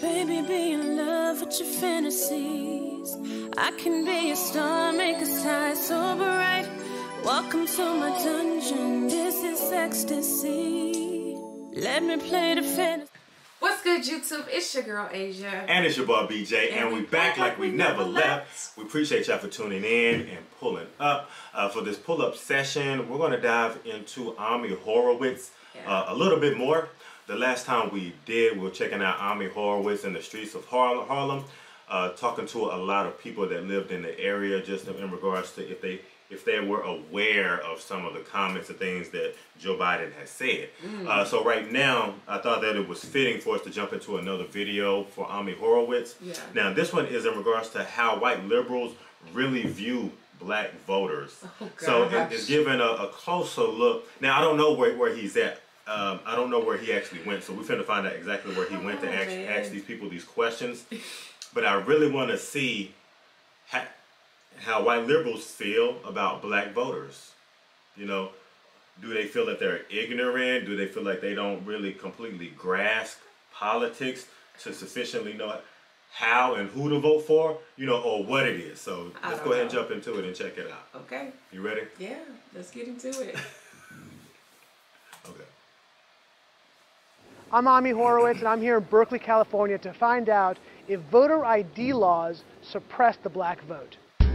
Baby, be in love with your fantasies. I can be a star, make a side so bright. Welcome to my dungeon, this is ecstasy. Let me play the fantasy. What's good, YouTube? It's your girl Asia. And it's your boy BJ, and we back like we never left. We appreciate y'all for tuning in and pulling up. For this pull-up session, we're going to dive into Ami Horowitz a little bit more. The last time we were checking out Ami Horowitz in the streets of Harlem, talking to a lot of people that lived in the area, just in regards to if they were aware of some of the comments and things that Joe Biden has said. So right now, I thought that it was fitting for us to jump into another video for Ami Horowitz. Now, this one is in regards to how white liberals really view black voters. So it's giving a closer look. Now, I don't know where he's at. I don't know where he actually went, so we're finna find out exactly where he went to ask these people these questions. But I really want to see how white liberals feel about black voters. You know, do they feel that they're ignorant? Do they feel like they don't really completely grasp politics to sufficiently know how and who to vote for, you know, or what it is? So let's go ahead and jump into it and check it out. Okay. You ready? Yeah, let's get into it. Okay. I'm Ami Horowitz, and I'm here in Berkeley, California to find out if voter ID laws suppress the black vote. Do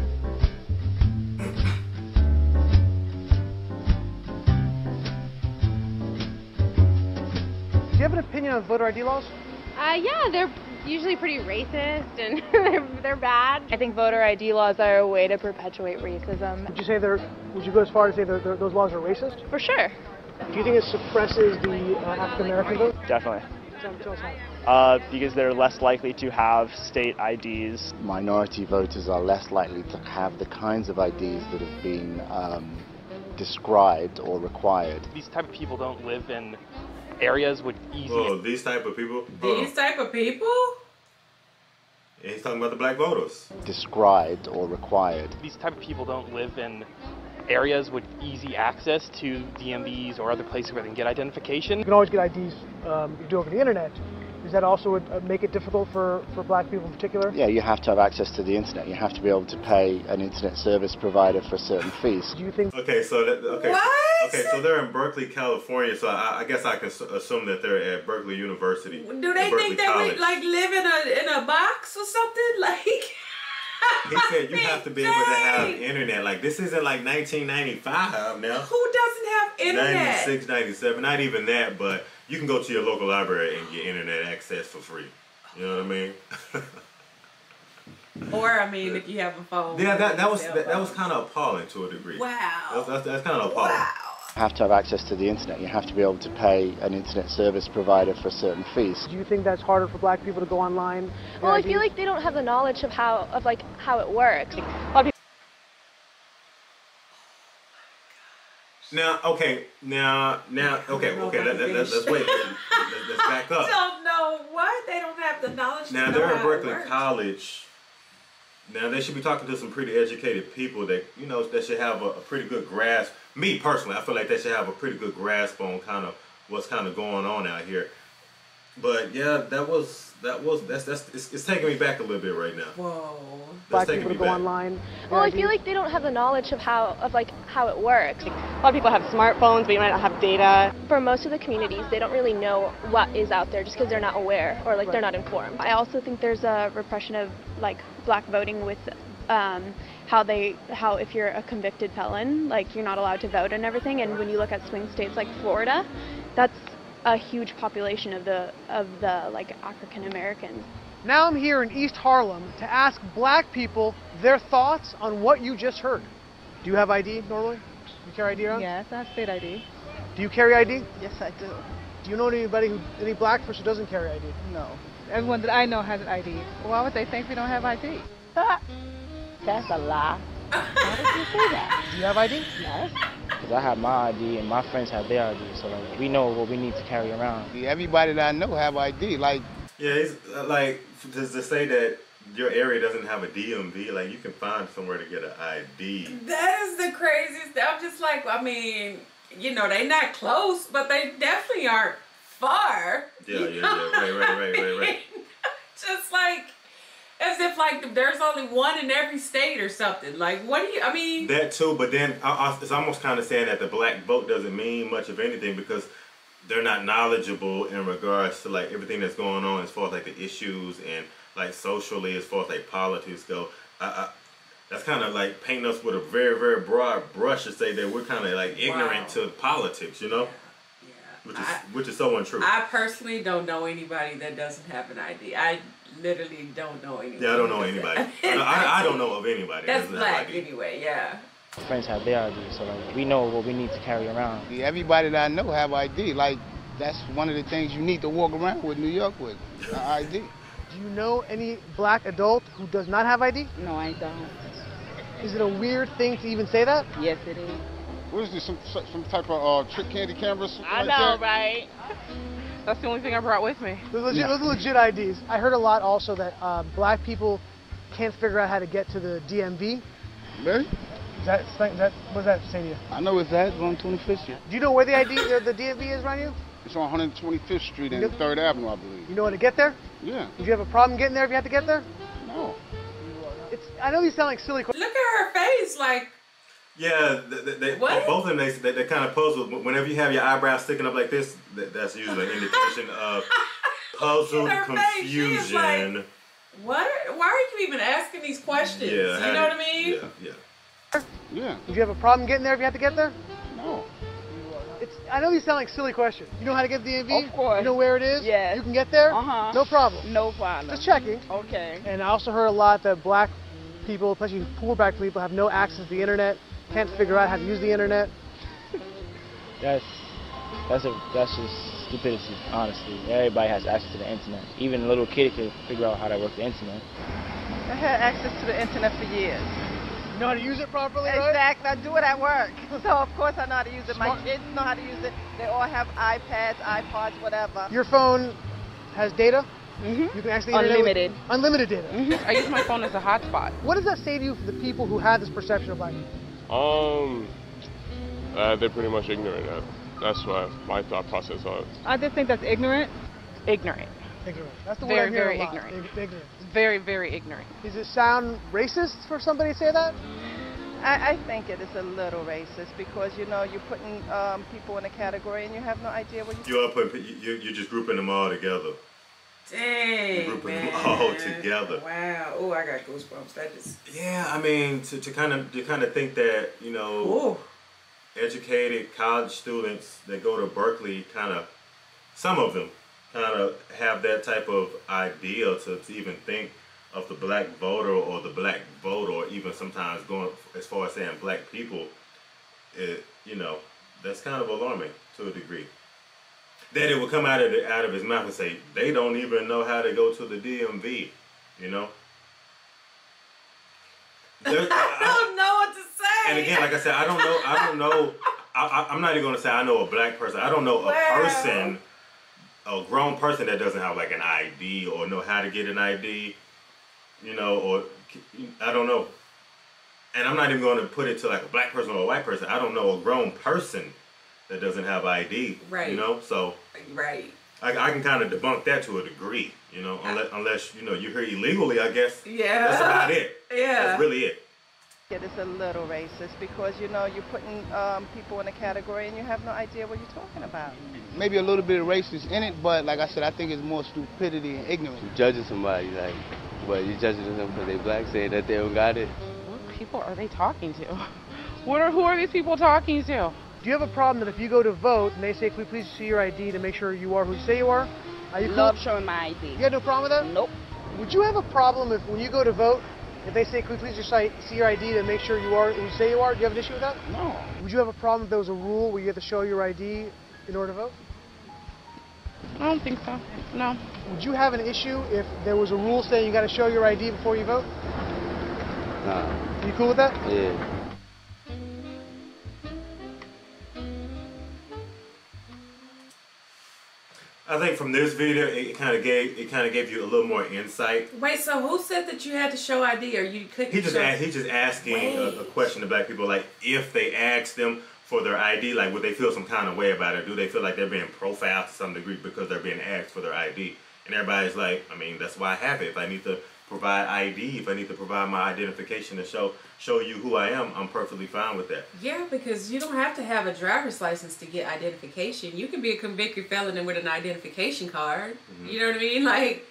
you have an opinion on voter ID laws? Yeah, they're usually pretty racist and they're bad. I think voter ID laws are a way to perpetuate racism. Would you go as far as say those laws are racist? For sure. Do you think it suppresses the African American vote? Definitely. Tell us how. Because they're less likely to have state IDs. Minority voters are less likely to have the kinds of IDs that have been described or required. These type of people don't live in areas with easy... Oh, these type of people? These type of people? Yeah, he's talking about the black voters. Described or required. These type of people don't live in areas with easy access to DMVs or other places where they can get identification. You can always get IDs you do over the internet. Does that also make it difficult for black people in particular? Yeah, you have to have access to the internet. You have to be able to pay an internet service provider for certain fees. Do you think? Okay, so What? Okay, so they're in Berkeley, California. So I guess I can assume that they're at Berkeley University. Do they think they would like live in a box or something? Like he said you have to be able to have internet. Like this isn't like 1995 now. Who doesn't have internet? 96, 97, not even that, but you can go to your local library and get internet access for free. You know what I mean? Or I mean, if you have a phone. Yeah, that was kind of appalling to a degree. Wow. That's kind of appalling. Wow. You have to have access to the internet. You have to be able to pay an internet service provider for certain fees. Do you think that's harder for black people to go online? Well, I feel like they don't have the knowledge of how it works. A lot of people. Now, okay, let's wait. Let's back up. I don't know what. They don't have the knowledge. Now, to know they're at how Berkeley it works. College. Now, they should be talking to some pretty educated people that, you know, that should have a pretty good grasp. Me, personally, I feel like they should have a pretty good grasp on kind of what's kind of going on out here. But, yeah, it's taking me back a little bit right now. Whoa. Black people to go online. Well, I feel like they don't have the knowledge of how it works. A lot of people have smartphones, but you might not have data. For most of the communities, they don't really know what is out there just because they're not aware or they're not informed. I also think there's a repression of black voting with how if you're a convicted felon, you're not allowed to vote and everything. And when you look at swing states like Florida, that's a huge population of the African Americans. Now I'm here in East Harlem to ask black people their thoughts on what you just heard. Do you have ID normally? Do you carry ID around? Yes, I have state ID. Do you carry ID? Yes, I do. Do you know any black person who doesn't carry ID? No. Everyone that I know has an ID. Why would they think we don't have ID? That's a lie. How did you say that? Do you have ID? Yes. Because I have my ID and my friends have their ID, so we know what we need to carry around. Everybody that I know have ID. Yeah, it's to say that your area doesn't have a DMV, you can find somewhere to get an ID. That is the craziest. I'm just I mean, you know, they not close, but they definitely aren't far. Yeah, right. like there's only one in every state or something. Like, what do you? I mean, that too. But then it's almost kind of saying that the black vote doesn't mean much of anything because they're not knowledgeable in regards to like everything that's going on as far as like the issues and like socially as far as like politics go. That's kind of like painting us with a very, very broad brush to say that we're kind of like ignorant to politics, you know? Yeah. Which is so untrue. I personally don't know anybody that doesn't have an ID. I literally don't know anybody. Yeah, I don't know anybody. I don't know of anybody. That's black anyway, yeah. Friends have their ID, so like we know what we need to carry around. Yeah, everybody that I know have ID. Like, that's one of the things you need to walk around with New York with, ID. Do you know any black adult who does not have ID? No, I don't. Is it a weird thing to even say that? Yes, it is. What is this, some type of trick candy cameras? I know, right? That's the only thing I brought with me. Those are legit IDs. I heard a lot also that black people can't figure out how to get to the DMV. Really? What does that say to you? I know it's that. It's on 25th Street. Do you know where the DMV is around you? It's on 125th Street and 3rd Avenue, I believe. You know how to get there? Yeah. Would you have a problem getting there if you had to get there? No. I know these sound like silly questions. Look at her face, like. Yeah, both of them, they kind of puzzled. Whenever you have your eyebrows sticking up like this, that's usually an indication of puzzled confusion. Like, what? Why are you even asking these questions? Yeah, you know what I mean? Yeah. Would you have a problem getting there if you had to get there? No. I know these sound like silly questions. You know how to get to the DMV? Of course. You know where it is? Yes. You can get there? Uh-huh. No problem. No problem. Just checking. Okay. And I also heard a lot that black people, especially poor black people, have no access to the internet, can't figure out how to use the internet. That's just stupidity, honestly. Everybody has access to the internet. Even a little kid can figure out how to work the internet. I had access to the internet for years. You know how to use it properly, right? Exactly. I do it at work. So, of course, I know how to use it. My kids know how to use it. They all have iPads, iPods, whatever. Your phone has data? Mm-hmm. You can access the unlimited. Internet with unlimited data. Mm-hmm. I use my phone as a hotspot. What does that say to you for the people who have this perception of black people? They're pretty much ignorant. That's what my thought process was. I just think that's ignorant. Ignorant. Ignorant. That's the word I'm hearing a lot. Ignorant. Ignorant. Very, very ignorant. Does it sound racist for somebody to say that? I think it is a little racist because, you know, you're putting people in a category and you have no idea what You're just grouping them all together. Dang, you're grouping them all together. Wow. Oh, I got goosebumps. That just. Yeah, I mean, to kind of think that, you know, educated college students that go to Berkeley some of them kind of have that type of idea to even think of the black voter or the black vote, or even sometimes going as far as saying black people, you know, that's kind of alarming to a degree. That it would come out of his mouth and say, they don't even know how to go to the DMV, you know? I don't know what to say. And again, like I said, I don't know. I'm not even going to say I know a black person. I don't know a person, a grown person that doesn't have like an ID or know how to get an ID, you know, or I don't know. And I'm not even going to put it to like a black person or a white person. I don't know a grown person that doesn't have ID, right? You know, so right. I can kind of debunk that to a degree, you know, unless you know you're here illegally. I guess. Yeah. That's about it. Yeah. That's really it. It is a little racist because, you know, you're putting people in a category and you have no idea what you're talking about. Maybe a little bit of racist in it, but like I said, I think it's more stupidity and ignorance. You're judging somebody, like, but you're judging them because they black, saying that they don't got it. What people are they talking to? Who are these people talking to? Do you have a problem that if you go to vote and they say, can we please see your ID to make sure you are who you say you are? Are you Love showing my ID. You have no problem with that? Nope. Would you have a problem if when you go to vote, if they say, can we please just see your ID to make sure you are who you say you are? Do you have an issue with that? No. Would you have a problem if there was a rule where you had to show your ID in order to vote? I don't think so. No. Would you have an issue if there was a rule saying you got to show your ID before you vote? Nah. Are you cool with that? Yeah. I think from this video, it kind of gave you a little more insight. Wait, so who said that you had to show ID or you couldn't? He's just asking a question to black people, like if they ask them for their ID, like would they feel some kind of way about it? Do they feel like they're being profiled to some degree because they're being asked for their ID? And everybody's like, I mean, that's why I have it. If I need to provide ID, if I need to provide my identification to show you who I am, I'm perfectly fine with that. Yeah, because you don't have to have a driver's license to get identification. You can be a convicted felon with an identification card. You know what I mean? Like,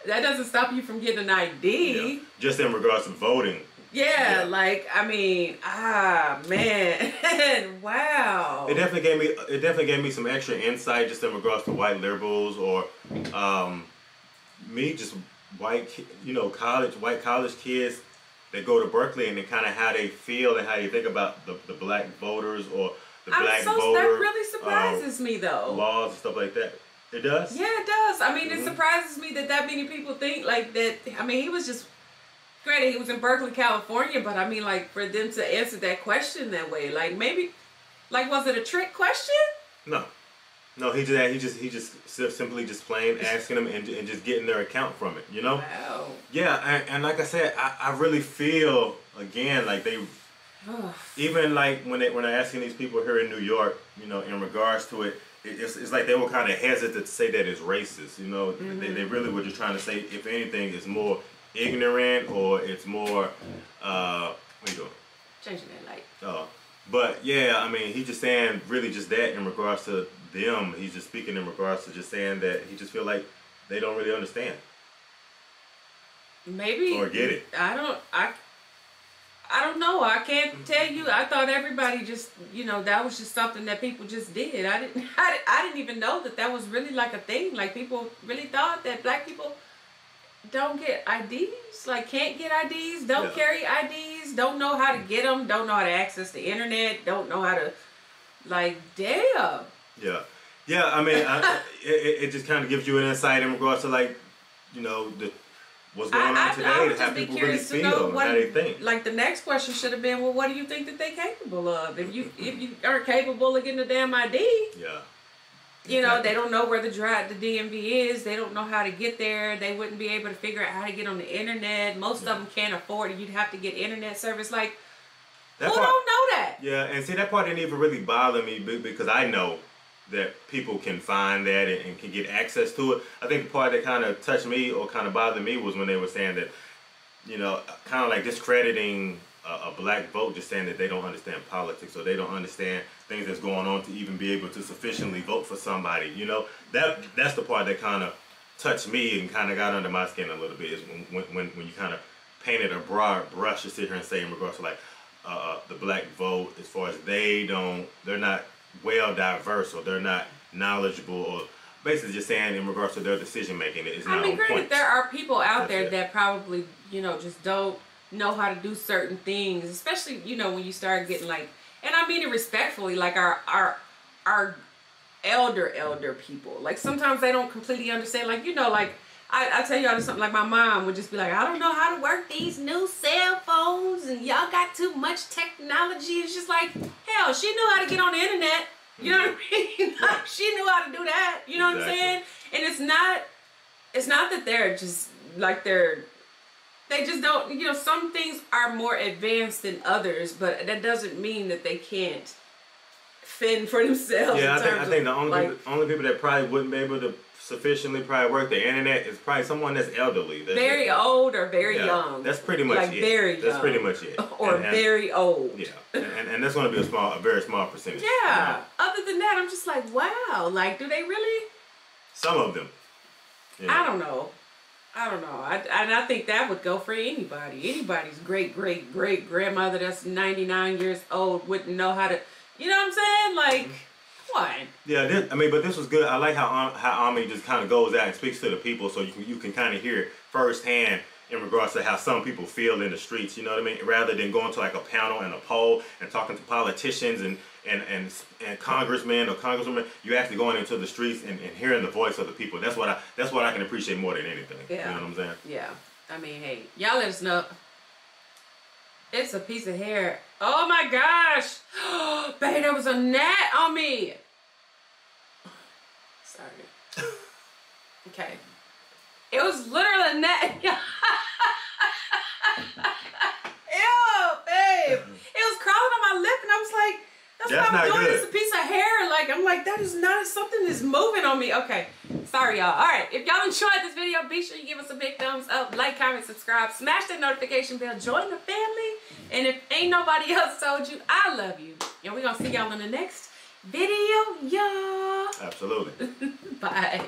that doesn't stop you from getting an ID. Just in regards to voting. Yeah, like, I mean, man, wow. It definitely gave me some extra insight just in regards to white liberals or me, just white college kids that go to Berkeley, and then kind of how they feel and how they think about the black voters or the black voter. That really surprises me, though. Laws and stuff like that. It does? Yeah, it does. I mean, it surprises me that many people think like that. I mean, he was just, granted, he was in Berkeley, California, but I mean, like, for them to answer that question that way, like, maybe, like, was it a trick question? No, he just simply just plain asking them and just getting their account from it, you know? Wow. Yeah, and like I said, I really feel, again, like they, even like when they're asking these people here in New York, you know, in regards to it, it's like they were kind of hesitant to say that it's racist, you know? They really were just trying to say, if anything, it's more ignorant or it's more, what are you doing? Changing that light. But yeah, I mean, he's just saying really just that in regards to them. He's just speaking in regards to just saying that he just feel like they don't really understand. Maybe. Or get it. I don't know. I can't tell you. I thought everybody just, you know, that was just something that people just did. I didn't even know that was really like a thing. Like, people really thought that black people don't get IDs, like can't get IDs, don't carry IDs, don't know how to get them, don't know how to access the internet, don't know how to, like, damn. Yeah, I mean, it just kind of gives you an insight in regards to, like, you know, what's going on today, and how people really feel and how they think. Like, the next question should have been, well, what do you think that they're capable of? If you aren't capable of getting a damn ID, you know, they don't know where the DMV is. They don't know how to get there. They wouldn't be able to figure out how to get on the internet. Most of them can't afford it. You'd have to get internet service. Like, who don't know that? Yeah, and see, that part didn't even really bother me because I know that people can find that and can get access to it. I think the part that kind of touched me or kind of bothered me was when they were saying that, you know, kind of like discrediting a black vote, just saying that they don't understand politics or they don't understand things that's going on to even be able to sufficiently vote for somebody. You know, that's the part that kind of touched me and kind of got under my skin a little bit, is when you kind of painted a broad brush to sit here and say in regards to, like, the black vote, as far as they're not well diverse or they're not knowledgeable, or basically just saying in regards to their decision making, it is not on point. Granted, there are people out there that probably, you know, just don't know how to do certain things, especially, you know, when you start getting, like, and I mean it respectfully, like our elder people, like, sometimes they don't completely understand, like, you know, like, I tell y'all something, like, my mom would just be like, I don't know how to work these new cell phones, and y'all got too much technology. It's just like, hell, she knew how to get on the internet. You know what I mean? She knew how to do that. You know what I'm saying? And it's not that they're just, like, they just don't, you know, some things are more advanced than others, but that doesn't mean that they can't fend for themselves. Yeah, I think the only people that probably wouldn't be able to sufficiently probably work the internet is probably someone that's elderly. Very old or very young. That's pretty much like it. Very young. That's pretty much it. Or very old. Yeah, and that's going to be a very small percentage. Yeah. You know? Other than that, I'm just like, wow. Like, do they really? Some of them. You know? I don't know. I think that would go for anybody. Anybody's great grandmother that's 99 years old wouldn't know how to, you know what I'm saying? Like, what? Yeah, but this was good. I like how Ami just kind of goes out and speaks to the people, so you can kind of hear it firsthand in regards to how some people feel in the streets. You know what I mean? Rather than going to, like, a panel and a poll and talking to politicians and congressmen or congresswomen, you actually going into the streets and hearing the voice of the people. That's what I can appreciate more than anything. Yeah. You know what I'm saying? Yeah. I mean, hey, y'all let us know. It's a piece of hair. Oh my gosh. Babe, there was a gnat on me. Sorry. Okay. It was literally a gnat. Ew, babe. It was crawling on my lip and I was like, that's what I'm doing. It's a piece of hair. Like, I'm like, that is not something that's moving on me. Okay. Sorry, y'all. All right, if y'all enjoyed this video, be sure you give us a big thumbs up, like, comment, subscribe, smash that notification bell, join the family. And if ain't nobody else told you, I love you. And we're going to see y'all in the next video, y'all. Absolutely. Bye.